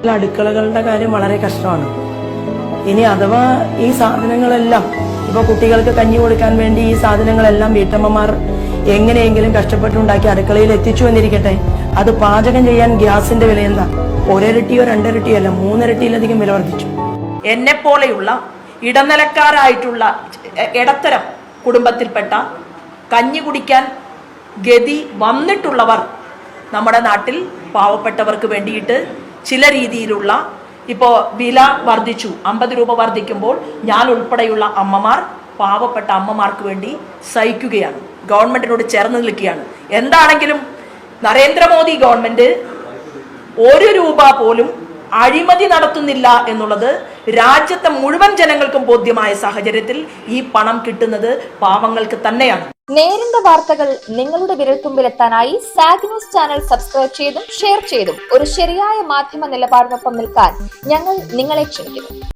അടുക്കളകളുടെ കാര്യം വളരെ കഷ്ടമാണ്. ഇനി അഥവാ ഈ സാധനങ്ങളെല്ലാം ഇപ്പൊ കുട്ടികൾക്ക് കഞ്ഞി കൊടുക്കാൻ വേണ്ടി ഈ സാധനങ്ങളെല്ലാം വീട്ടമ്മമാർ എങ്ങനെയെങ്കിലും കഷ്ടപ്പെട്ടുണ്ടാക്കി അടുക്കളയിൽ എത്തിച്ചു എന്നിരിക്കട്ടെ, അത് പാചകം ചെയ്യാൻ ഗ്യാസിന്റെ വില എന്താ? ഒരിരട്ടിയോ രണ്ടിരട്ടിയോ അല്ല, മൂന്നിരട്ടിയിലധികം വില വർദ്ധിച്ചു. എന്നെ പോലെയുള്ള ഇടനിലക്കാരായിട്ടുള്ള ഇടത്തരം കുടുംബത്തിൽപ്പെട്ട കഞ്ഞി കുടിക്കാൻ ഗതി വന്നിട്ടുള്ളവർ നമ്മുടെ നാട്ടിൽ പാവപ്പെട്ടവർക്ക് വേണ്ടിയിട്ട് ചില രീതിയിലുള്ള ഇപ്പോൾ വില വർദ്ധിച്ചു, 50 രൂപ വർദ്ധിക്കുമ്പോൾ ഞാൻ ഉൾപ്പെടെയുള്ള അമ്മമാർ, പാവപ്പെട്ട അമ്മമാർക്ക് വേണ്ടി സഹിക്കുകയാണ്, ഗവൺമെന്റിനോട് ചേർന്ന് നിൽക്കുകയാണ്. എന്താണെങ്കിലും നരേന്ദ്രമോദി ഗവൺമെന്റ് 1 രൂപ പോലും അഴിമതി നടത്തുന്നില്ല എന്നുള്ളത് രാജ്യത്തെ മുഴുവൻ ജനങ്ങൾക്കും ബോധ്യമായ സാഹചര്യത്തിൽ ഈ പണം കിട്ടുന്നത് പാവങ്ങൾക്ക് തന്നെയാണ്. നേരിന്റെ വാർത്തകൾ നിങ്ങളുടെ വിരൽത്തുമ്പിലെത്താനായി സാഗ് ന്യൂസ് ചാനൽ സബ്സ്ക്രൈബ് ചെയ്തും ഷെയർ ചെയ്തും ഒരു ശരിയായ മാധ്യമ നിലപാടിനൊപ്പം നിൽക്കാൻ ഞങ്ങൾ നിങ്ങളെ ക്ഷണിക്കുന്നു.